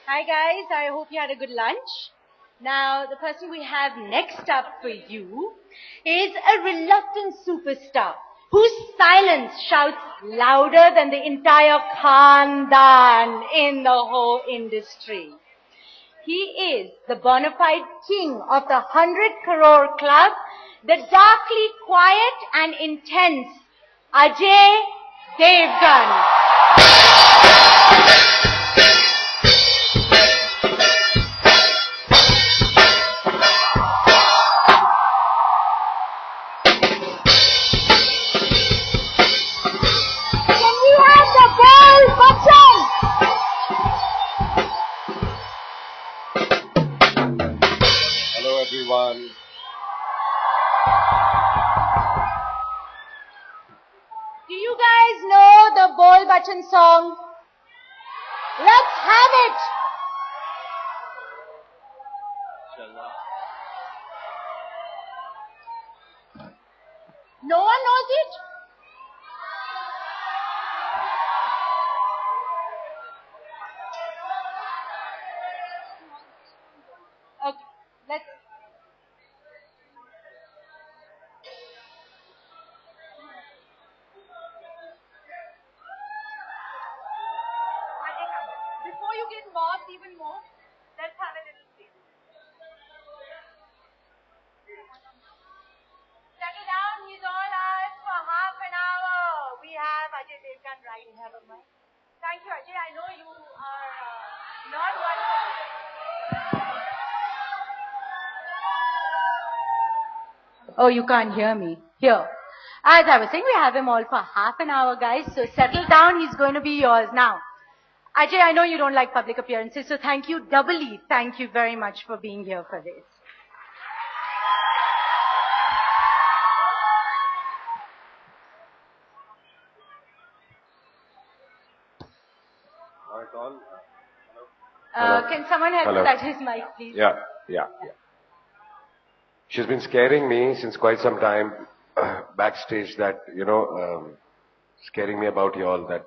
Hi guys, I hope you had a good lunch. Now, the person we have next up for you is a reluctant superstar whose silence shouts louder than the entire Khandan in the whole industry. He is the bona fide king of the 100 crore club, the darkly quiet and intense Ajay Devgn. Hello everyone. Do you guys know the Bol Bachchan song? Let's have it! No one knows it? Okay, let's... Before you get mobbed even more, let's have a little sleep. Settle down, he's all ours for half an hour. We have Ajay Devgn right here. Thank you, Ajay. I know you are not one for... Oh, you can't hear me. Here. As I was saying, we have him all for half an hour, guys. So settle down, he's going to be yours now. Ajay, I know you don't like public appearances, so thank you doubly. Thank you very much for being here for this. Can someone help Hello. touch his mic, please? Yeah. She's been scaring me since quite some time backstage that, scaring me about you all that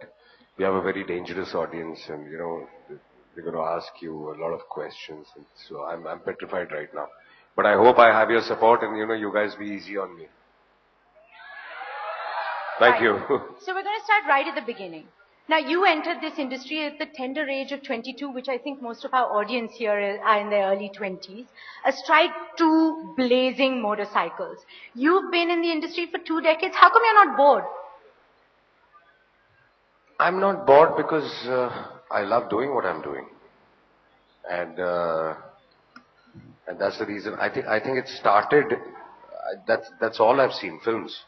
we have a very dangerous audience and, they're going to ask you a lot of questions. And so I'm petrified right now. But I hope I have your support and, you guys be easy on me. Thank you. So we're going to start right at the beginning. Now, you entered this industry at the tender age of 22, which I think most of our audience here are in their early 20s, astride two blazing motorcycles. You've been in the industry for 2 decades. How come you're not bored? I'm not bored because I love doing what I'm doing. And that's the reason. I think it started, that's all I've seen, films.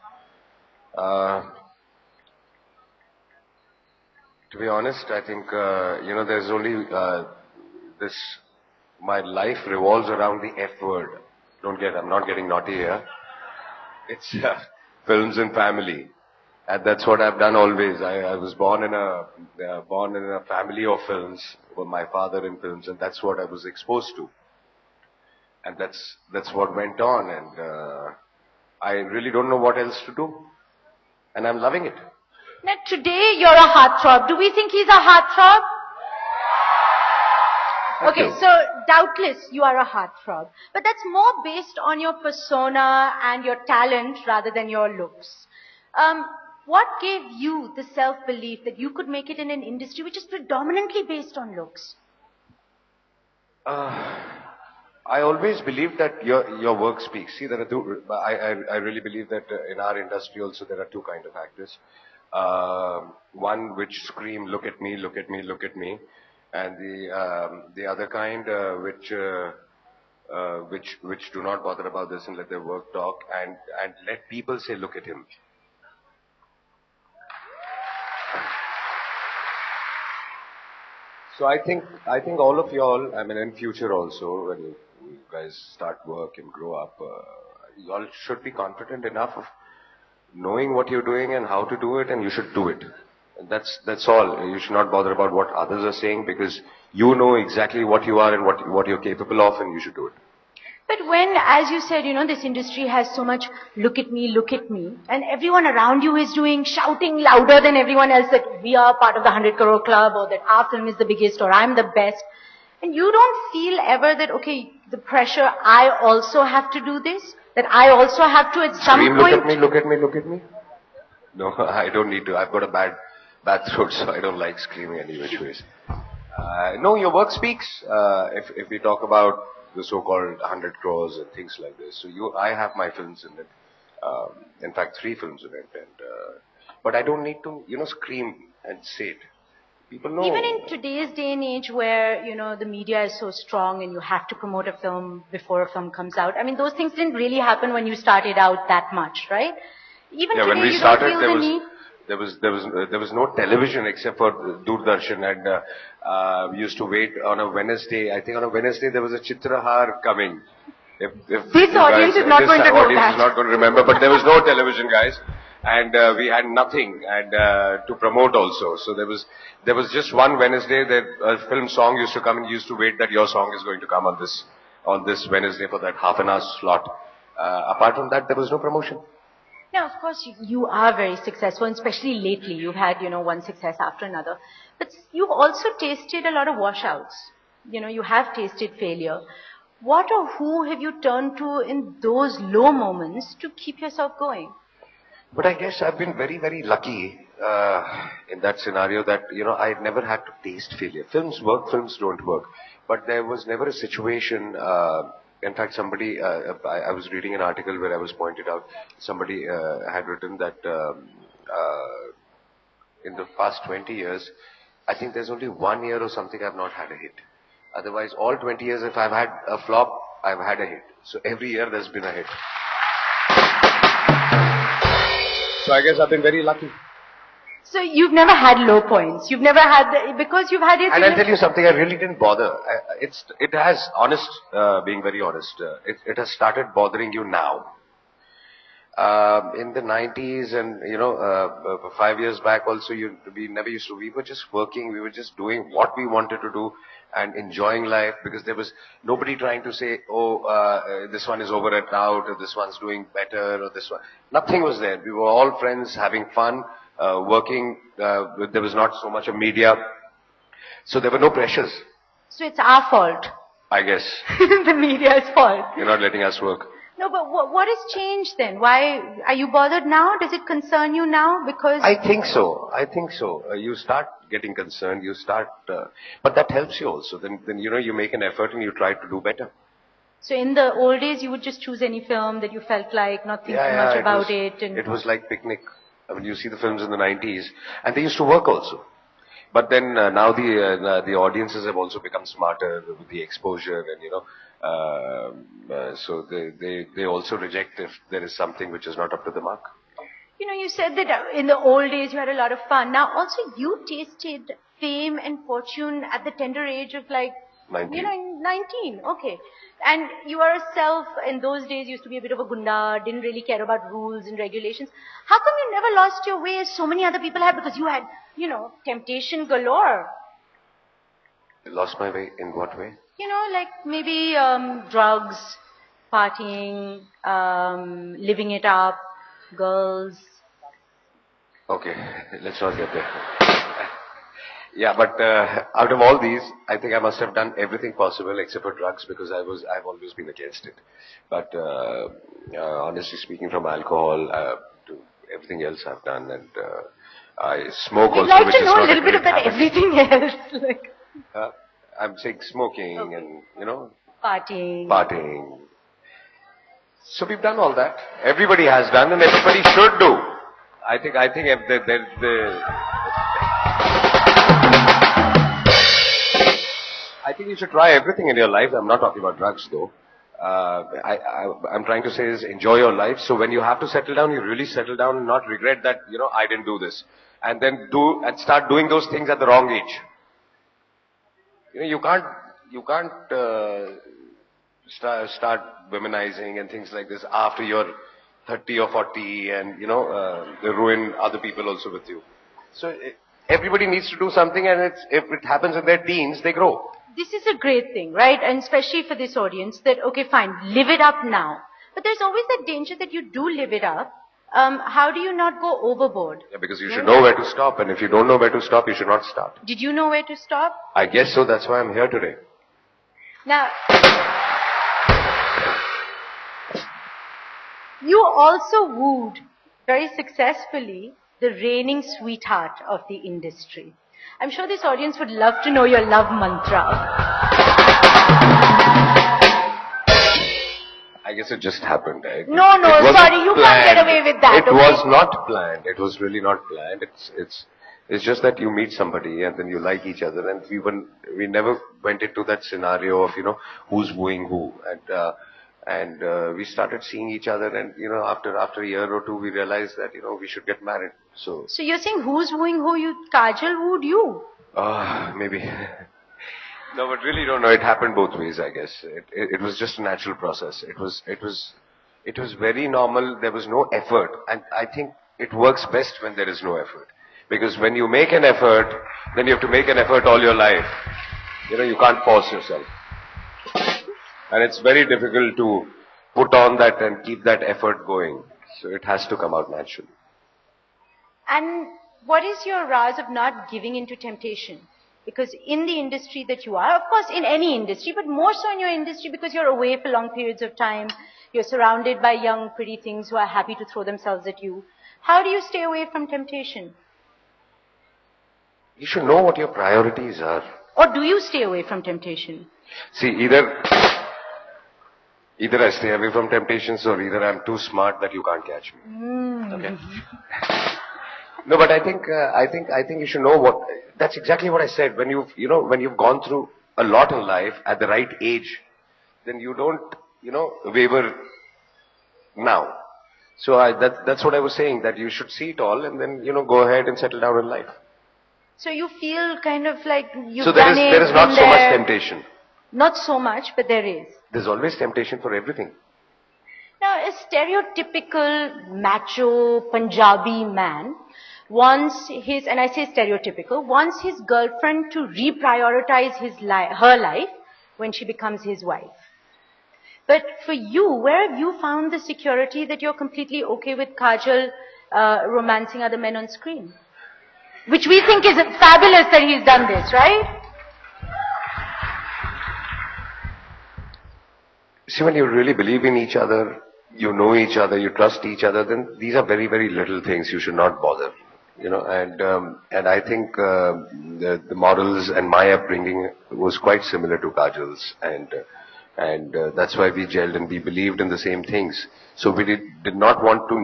To be honest, I think, there's only this, my life revolves around the F word. I'm not getting naughty here. It's films and family. And that's what I've done always. I was born in a family of films, with my father in films, and that's what I was exposed to. And that's what went on, and I really don't know what else to do. And I'm loving it. Now, today you're a heartthrob. Do we think he's a heartthrob? Okay, so doubtless you are a heartthrob. But that's more based on your persona and your talent rather than your looks. What gave you the self-belief that you could make it in an industry which is predominantly based on looks? I always believed that your work speaks. See, there are two. I really believe that in our industry also there are two kind of actors. One which scream, "Look at me, look at me, look at me," and the other kind which do not bother about this and let their work talk and let people say, "Look at him." So I think all of y'all, I mean, in future also, when you guys start work and grow up, y'all should be confident enough of knowing what you're doing and how to do it, and you should do it. That's all. You should not bother about what others are saying because you know exactly what you are and what you're capable of, and you should do it. But when, as you said, this industry has so much look at me, and everyone around you is shouting louder than everyone else that we are part of the 100 crore club or that our film is the biggest or I'm the best. And you don't feel ever that, okay, the pressure, I also have to do this? That I also have to at some Scream, point... look at me. No, I don't need to. I've got a bad throat, so I don't like screaming any which ways. No, your work speaks. If we talk about the so-called 100 crores and things like this, so I have my films in it. In fact, 3 films in it, but I don't need to, scream and say it. People know. Even in today's day and age where, the media is so strong and you have to promote a film before a film comes out. I mean, those things didn't really happen when you started out that much, right? Even Yeah, today, when we you started, don't feel the need. there was no television except for Doordarshan, and we used to wait on a Wednesday. I think on a Wednesday there was a Chitrahar coming. If This audience is not going to know audience that. is not going to remember, but there was no television, guys, and we had nothing and to promote also. So there was just one Wednesday that a film song used to come, and you used to wait that your song is going to come on this Wednesday for that half an hour slot. Apart from that, there was no promotion. Now, of course, you are very successful, and especially lately. You've had, one success after another. But you've also tasted a lot of washouts. You have tasted failure. What or who have you turned to in those low moments to keep yourself going? But I guess I've been very, very lucky in that scenario that, I never had to taste failure. Films work, films don't work. But there was never a situation, in fact, somebody, I was reading an article where I was pointed out, somebody had written that in the past 20 years, I think there's only 1 year or something I've not had a hit. Otherwise, all 20 years, if I've had a flop, I've had a hit. So every year there's been a hit. So I guess I've been very lucky. So you've never had low points. You've never had because you've had it. And I'll tell you something. I really didn't bother. It has being very honest. It has started bothering you now. In the 90s and 5 years back also, we never used to. We were just working. We were just doing what we wanted to do and enjoying life, because there was nobody trying to say, this one is over and out, or this one's doing better, or this one. Nothing was there. We were all friends, having fun, working. There was not so much of media, so there were no pressures. So it's our fault. I guess. The media's fault. You're not letting us work. No, but what has changed then? Why are you bothered now? Does it concern you now? Because I think so. You start getting concerned. But that helps you also. Then you make an effort and you try to do better. So in the old days, you would just choose any film that you felt like, not think too much about it. And it was like picnic. I mean, you see the films in the 90s, and they used to work also. But then now the audiences have also become smarter with the exposure, and so they also reject if there is something which is not up to the mark. You said that in the old days you had a lot of fun. Now also you tasted fame and fortune at the tender age of 19. 19. Okay. And you are a self, in those days used to be a bit of a gunda, didn't really care about rules and regulations. How come you never lost your way as so many other people have? Because you had, temptation galore. Lost my way in what way? Like maybe drugs, partying, living it up, girls. Okay, let's not get there. Yeah, but out of all these, I think I must have done everything possible except for drugs, because I've always been against it. But honestly speaking, from alcohol to everything else I've done, and I smoke also, I'd like which to is know not a little bit great about habit. everything else. I'm saying smoking and Partying. So we've done all that. Everybody has done, and everybody should do. I think if I think you should try everything in your life. I'm not talking about drugs though. I'm trying to say is enjoy your life. So when you have to settle down, you really settle down and not regret that, I didn't do this. And then start doing those things at the wrong age. You can't start womenizing and things like this after you're 30 or 40 and, they ruin other people also with you. So everybody needs to do something, and if it happens in their teens, they grow. This is a great thing, right? And especially for this audience that, okay, fine, live it up now. But there's always that danger that you do live it up. How do you not go overboard? Yeah, because you should know where to stop, and if you don't know where to stop, you should not start. Did you know where to stop? I guess so. That's why I'm here today. Now, you also wooed very successfully the reigning sweetheart of the industry. I'm sure this audience would love to know your love mantra. I guess it just happened. No, sorry, you can't get away with that. It was not planned. It was really not planned. It's just that you meet somebody and then you like each other, and we never went into that scenario of who's wooing who, and we started seeing each other, and after a year or two we realized that we should get married. So you're saying who's wooing who? Kajal wooed you? Maybe. No, but really don't know. It happened both ways, I guess. It was just a natural process. It was very normal. There was no effort, and I think it works best when there is no effort. Because when you make an effort, then you have to make an effort all your life. You can't force yourself. And it's very difficult to put on that and keep that effort going. So it has to come out naturally. And what is your raz of not giving into temptation? Because in the industry that you are, of course in any industry, but more so in your industry because you're away for long periods of time, you're surrounded by young, pretty things who are happy to throw themselves at you. How do you stay away from temptation? You should know what your priorities are. Or do you stay away from temptation? See, either I stay away from temptations, or either I'm too smart that you can't catch me. Okay. No, but I think you should know what. That's exactly what I said. When you've gone through a lot in life at the right age, then you don't waver now. So that's what I was saying, that you should see it all and then go ahead and settle down in life. So you feel kind of like you've so done there is not so much temptation. Not so much, but there is. There's always temptation for everything. Now, a stereotypical macho Punjabi man wants his, and I say stereotypical, wants his girlfriend to reprioritize her life when she becomes his wife. But for you, where have you found the security that you're completely okay with Kajal romancing other men on screen? Which we think is fabulous that he's done this, right? See, when you really believe in each other, you know each other, you trust each other, then these are very, very little things. You should not bother. And I think the morals and my upbringing was quite similar to Kajal's, and that's why we gelled and we believed in the same things. So we did not want to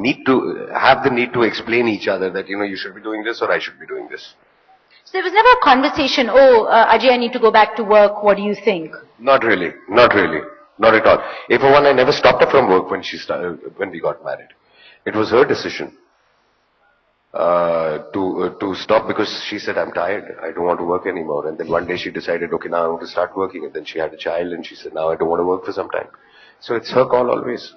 have the need to explain each other that you should be doing this or I should be doing this. So there was never a conversation. Ajay, I need to go back to work. What do you think? Not really. Not at all. For one, I never stopped her from work when we got married. It was her decision to stop, because she said, I'm tired, I don't want to work anymore. And then one day she decided, okay, now I want to start working. And then she had a child and she said, now I don't want to work for some time. So it's her call always.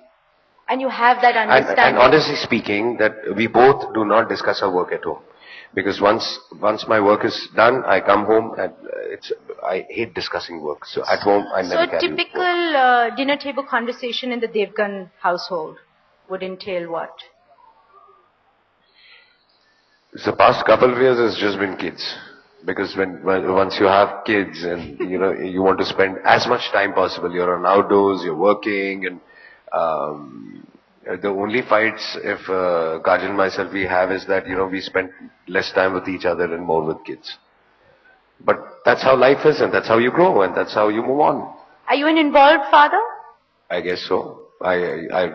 And you have that understanding. And honestly speaking, that we both do not discuss our work at home. Because once my work is done, I come home and I hate discussing work. So at home, I never carry. So typical dinner table conversation in the Devgn household would entail what? The past couple of years has just been kids. Because once you have kids and you want to spend as much time possible, you're on outdoors, you're working, and the only fights if Kajal and myself we have is that we spend less time with each other and more with kids. But that's how life is, and that's how you grow, and that's how you move on. Are you an involved father? I guess so. I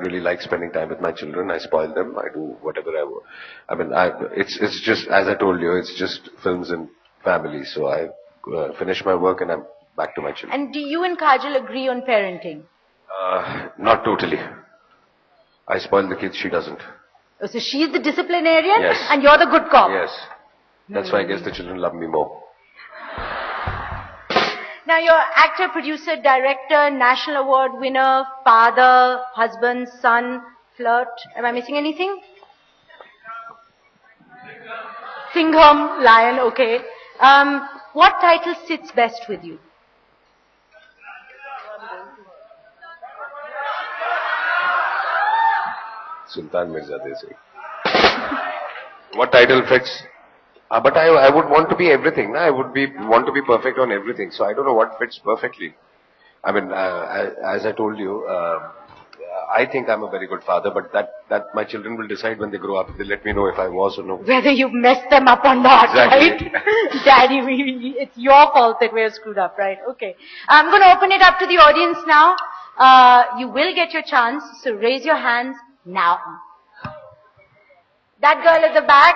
really like spending time with my children. I spoil them. I do whatever I want. I mean, it's just, as I told you, it's just films and family. So I finish my work and I'm back to my children. And do you and Kajal agree on parenting? Not totally. I spoil the kids, she doesn't. Oh, so she's the disciplinarian? Yes. And you're the good cop? Yes. That's why I guess the children love me more. Now you're actor, producer, director, national award winner, father, husband, son, flirt. Am I missing anything? Singham, lion, okay. What title sits best with you? Sultan Mirzadeh Singh. What title fits? But I would want to be everything. I would want to be perfect on everything. So I don't know what fits perfectly. I mean, as I told you, I think I'm a very good father, but that my children will decide when they grow up. They'll let me know if I was or no. Whether you messed them up or not, Exactly. right? Daddy, it's your fault that we're screwed up, right? Okay. I'm going to open it up to the audience now. You will get your chance, so raise your hands now. That girl at the back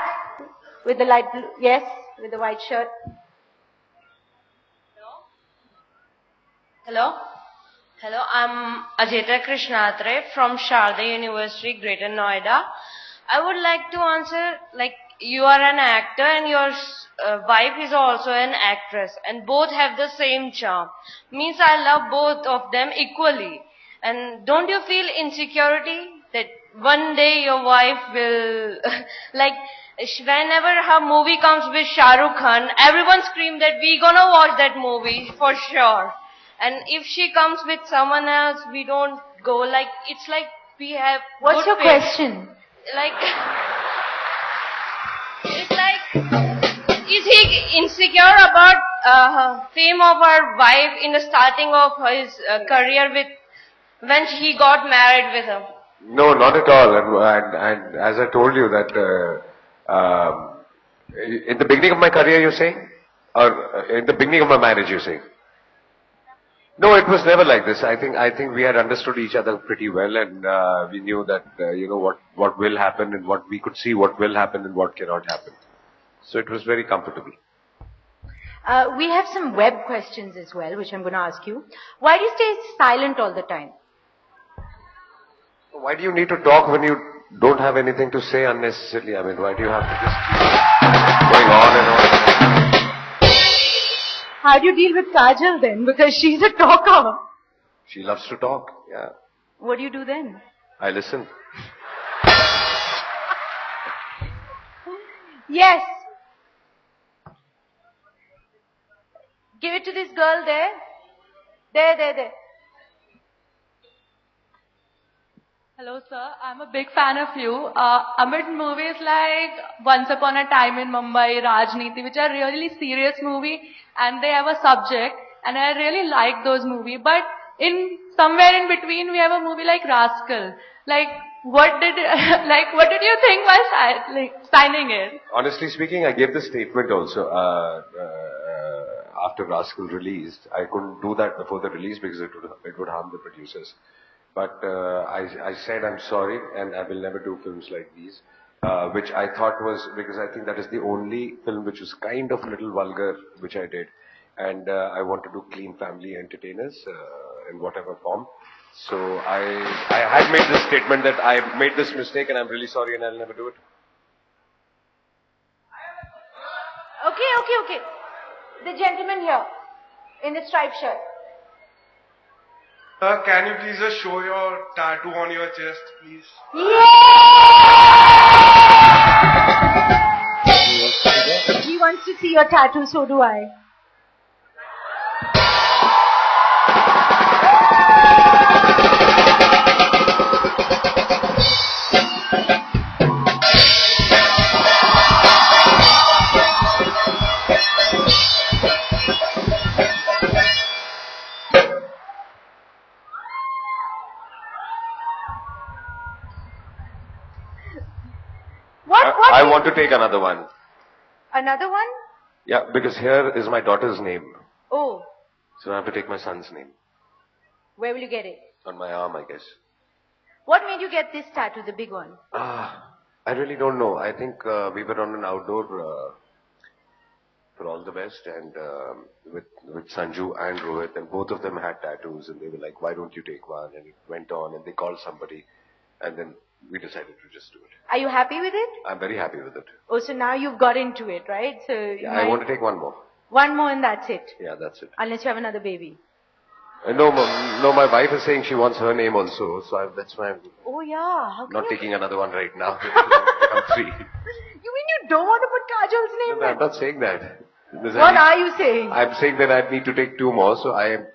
with the light blue, yes, with the white shirt. Hello? Hello, I'm Ajay Devgn from Sharda University, Greater Noida. I would like to answer, like, you are an actor and your wife is also an actress and both have the same charm. Means I love both of them equally. And don't you feel insecurity that one day your wife will, like, whenever her movie comes with Shah Rukh Khan, everyone screams that we gonna watch that movie for sure. And if she comes with someone else, we don't go. Like, it's like we have. What's your question? Like, it's like, is he insecure about fame of our wife in the starting of his career with when he got married with her? No, not at all. And as I told you that in the beginning of my career, you're saying, or in the beginning of my marriage, you're saying. No, it was never like this. I think we had understood each other pretty well, and we knew that what will happen and what we could see what will happen and what cannot happen. So it was very comfortable. We have some web questions as well, which I'm going to ask you. Why do you stay silent all the time? Why do you need to talk when you don't have anything to say unnecessarily? I mean, why do you have to just keep going on and on? How do you deal with Kajal then? Because she's a talker. She loves to talk, yeah. What do you do then? I listen. Yes. Give it to this girl there. There. Hello sir, I'm a big fan of you. Amid movies like Once Upon a Time in Mumbai, Rajniti, which are really serious movie and they have a subject and I really like those movies. But in somewhere in between we have a movie like Rascal. Like what did you think while signing it? Honestly speaking, I gave the statement also after Rascal released. I couldn't do that before the release because it would harm the producers. But I said I'm sorry and I will never do films like these, which I thought was, because I think that is the only film which was kind of a little vulgar, which I did. And I want to do clean family entertainers in whatever form. So I had made this statement that I made this mistake and I'm really sorry and I'll never do it. Okay. The gentleman here in the striped shirt. Can you please just show your tattoo on your chest, please? Yeah! He wants to see your tattoo, so do I. I want to take another one. Another one? Yeah, because here is my daughter's name. Oh. So I have to take my son's name. Where will you get it? On my arm, I guess. What made you get this tattoo, the big one? I really don't know. I think we were on an outdoor for All the Best and with Sanju and Rohit, and both of them had tattoos and they were like, why don't you take one? And it went on and they called somebody and then we decided to just do it. Are you happy with it? I'm very happy with it. Oh, so now you've got into it, right? So yeah, I want to take one more. One more and that's it? Yeah, that's it. Unless you have another baby. No, my wife is saying she wants her name also, so that's why I'm not taking another one right now. I'm free. You mean you don't want to put Kajal's name? No, I'm not saying that. What are you saying? I'm saying that I need to take two more, so I am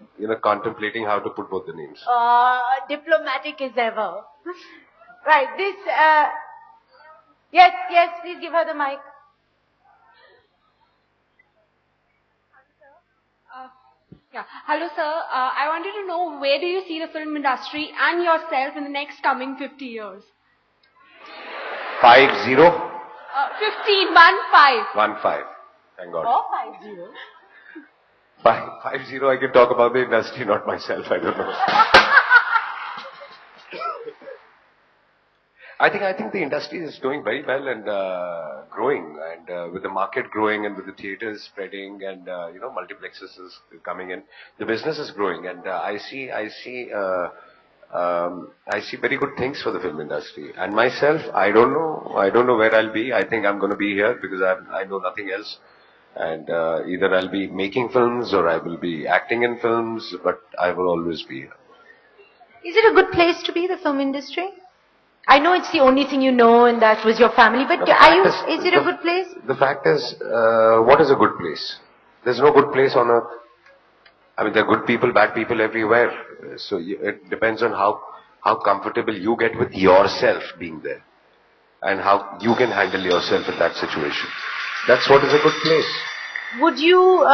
contemplating how to put both the names. Diplomatic as ever. Right, this, yes, please give her the mic. Yeah. Hello, sir. I wanted to know, where do you see the film industry and yourself in the next coming 50 years? 50? 15, 1-5. 15. Thank God. Or 50. 50, I can talk about the industry, not myself. I don't know. I think the industry is doing very well and growing, and with the market growing and with the theaters spreading and multiplexes is coming in, the business is growing, and I see very good things for the film industry. And myself, I don't know where I'll be. I think I'm going to be here because I know nothing else, and either I'll be making films or I will be acting in films, but I will always be here. Is it a good place to be, the film industry? I know it's the only thing you know and that was your family, but is it a good place? The fact is, what is a good place? There's no good place on earth. I mean, there are good people, bad people everywhere. So it depends on how comfortable you get with yourself being there and how you can handle yourself in that situation. That's what is a good place. Would you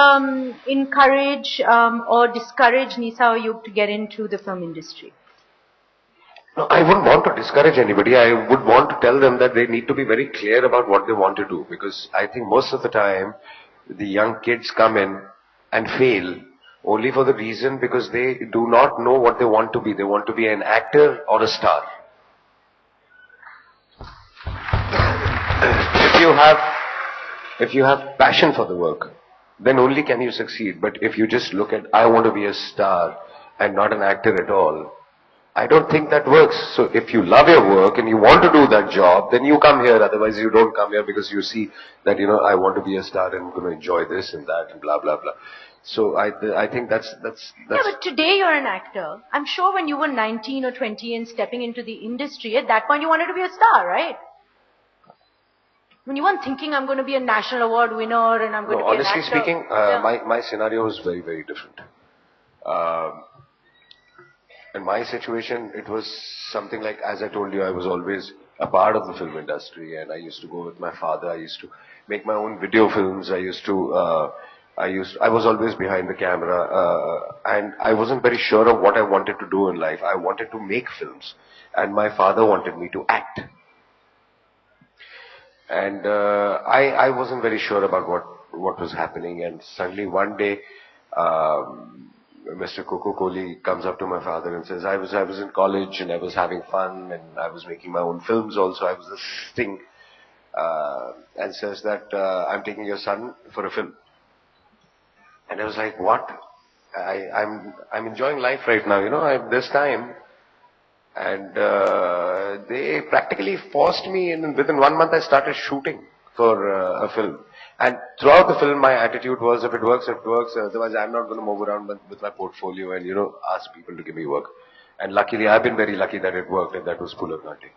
encourage or discourage Nisa or Yug to get into the film industry? No, I wouldn't want to discourage anybody. I would want to tell them that they need to be very clear about what they want to do, because I think most of the time the young kids come in and fail only for the reason because they do not know what they want to be. They want to be an actor or a star. If you have passion for the work, then only can you succeed. But if you just look at, I want to be a star and not an actor at all, I don't think that works. So if you love your work and you want to do that job, then you come here. Otherwise you don't come here because you see that, I want to be a star and I'm going to enjoy this and that and blah, blah, blah. So I think that's. Yeah, but today you're an actor. I'm sure when you were 19 or 20 and stepping into the industry, at that point you wanted to be a star, right? When you weren't thinking, I'm going to be a national award winner and I'm going to be an actor. Honestly speaking, my scenario was very, very different. In my situation, it was something like, as I told you, I was always a part of the film industry, and I used to go with my father. I used to make my own video films. I was always behind the camera, and I wasn't very sure of what I wanted to do in life. I wanted to make films, and my father wanted me to act. And I wasn't very sure about what was happening, and suddenly one day, Mr. Coco Kohli comes up to my father and says, I was in college and I was having fun and I was making my own films also. I was assisting, and says that I'm taking your son for a film. And I was like, what? I'm enjoying life right now. I have this time. And they practically forced me, and within 1 month I started shooting for a film. And throughout the film, my attitude was, if it works, it works. Otherwise, I'm not going to move around with my portfolio and, ask people to give me work. And luckily, I've been very lucky that it worked, and that was Pular Nati.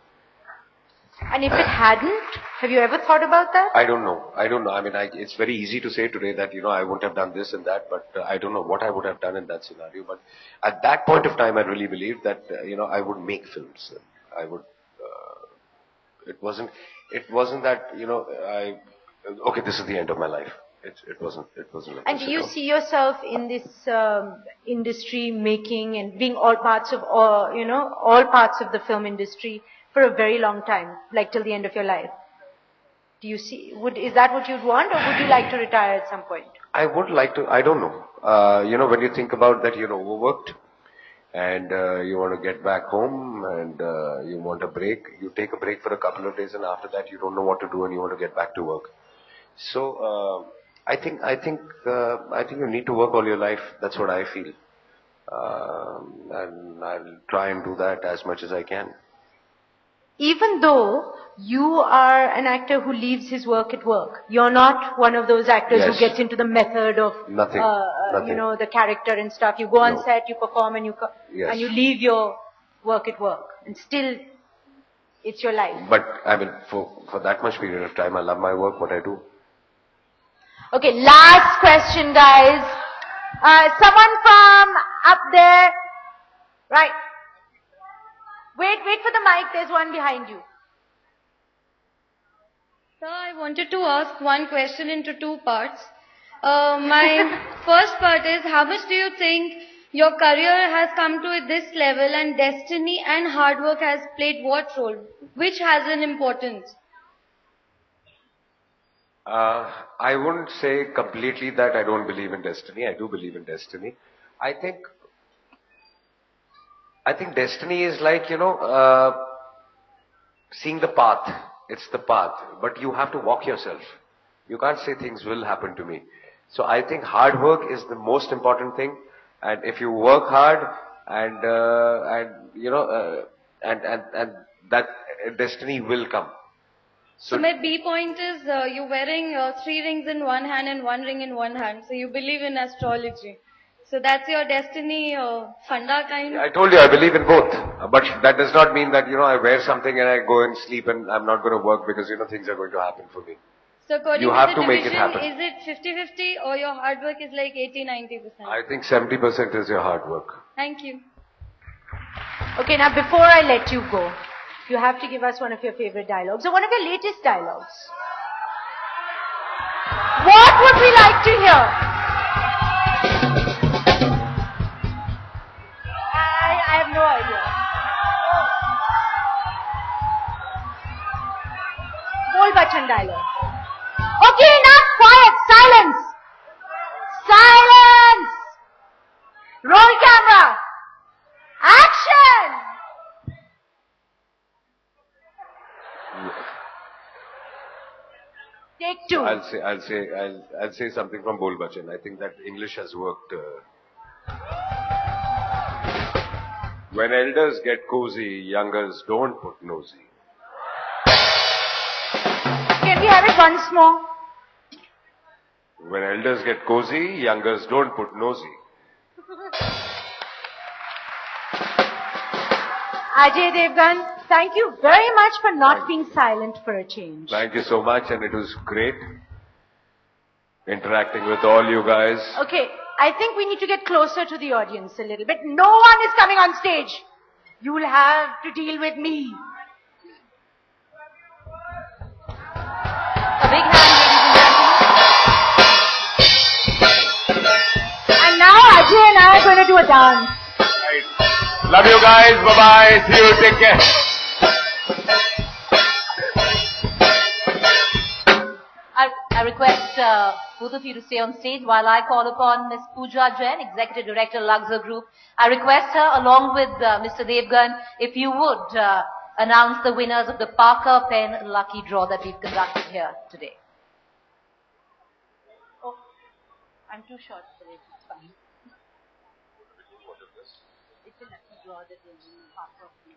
And if it hadn't, have you ever thought about that? I don't know. I mean, it's very easy to say today that, I wouldn't have done this and that, but I don't know what I would have done in that scenario. But at that point of time, I really believed that, I would make films. I would, it wasn't that, okay, this is the end of my life. It wasn't like And this do you at all. see yourself in this industry making and being all parts of the film industry for a very long time, like till the end of your life? Do you see, is that what you'd want, or would you like to retire at some point? I would like to, I don't know. When you think about that, you're overworked and you want to get back home and you want a break, you take a break for a couple of days, and after that you don't know what to do and you want to get back to work. So I think you need to work all your life. That's what I feel. And I'll try and do that as much as I can. Even though you are an actor who leaves his work at work, you're not one of those actors Yes. who gets into the method of, Nothing. the character and stuff. You go on No. set, you perform, and Yes. and you leave your work at work, and still, it's your life. But I mean, for that much period of time, I love my work, what I do. Okay, last question, guys. Someone from up there, right? Wait for the mic. There's one behind you. Sir, I wanted to ask one question into two parts. My first part is, how much do you think your career has come to this level and destiny and hard work has played what role? Which has an importance? I wouldn't say completely that I don't believe in destiny. I do believe in destiny. I think destiny is like, seeing the path. It's the path. But you have to walk yourself. You can't say things will happen to me. So I think hard work is the most important thing. And if you work hard and that destiny will come. So my B point is, you're wearing 3 rings in one hand and 1 ring in one hand. So you believe in astrology. So that's your destiny funda kind? I told you I believe in both. But that does not mean that, I wear something and I go and sleep and I'm not going to work because, things are going to happen for me. So according You to have the to make it division, happen. is it 50-50 or your hard work is like 80-90%? I think 70% is your hard work. Thank you. Okay, now before I let you go, you have to give us one of your favorite dialogues or one of your latest dialogues. What would we like to hear? I have no idea. Bol Bachan dialogue. Okay, enough, quiet, silence. Silence. Roll camera. Action. Take 2. I'll say something from Bol Bachan. I think that English has worked. When elders get cozy, youngers don't put nosy. Can we have it once more? When elders get cozy, youngers don't put nosy. Ajay Devgn, thank you very much for not being silent for a change. Thank you so much, and it was great interacting with all you guys. Okay, I think we need to get closer to the audience a little bit. No one is coming on stage. You will have to deal with me. A big hand, ladies and gentlemen. And now Ajay and I are going to do a dance. Right. Love you guys. Bye-bye. See you. Take care. I request both of you to stay on stage while I call upon Ms. Pooja Jain, Executive Director, Luxor Group. I request her, along with Mr. Devgn, if you would announce the winners of the Parker Pen Lucky Draw that we've conducted here today. Oh, I'm too short for it. It's fine. It's a lucky draw that will be Parker Pen.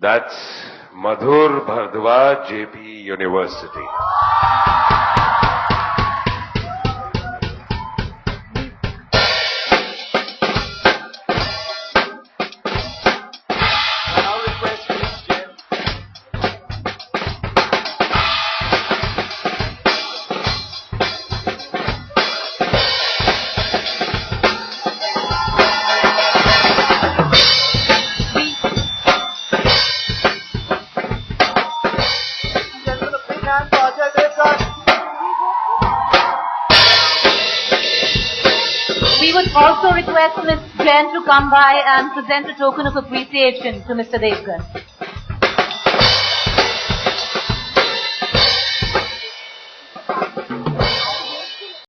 That's Madhur Bhardwaj, JP University. We would also request Ms. Jain to come by and present a token of appreciation to Mr. Devgn.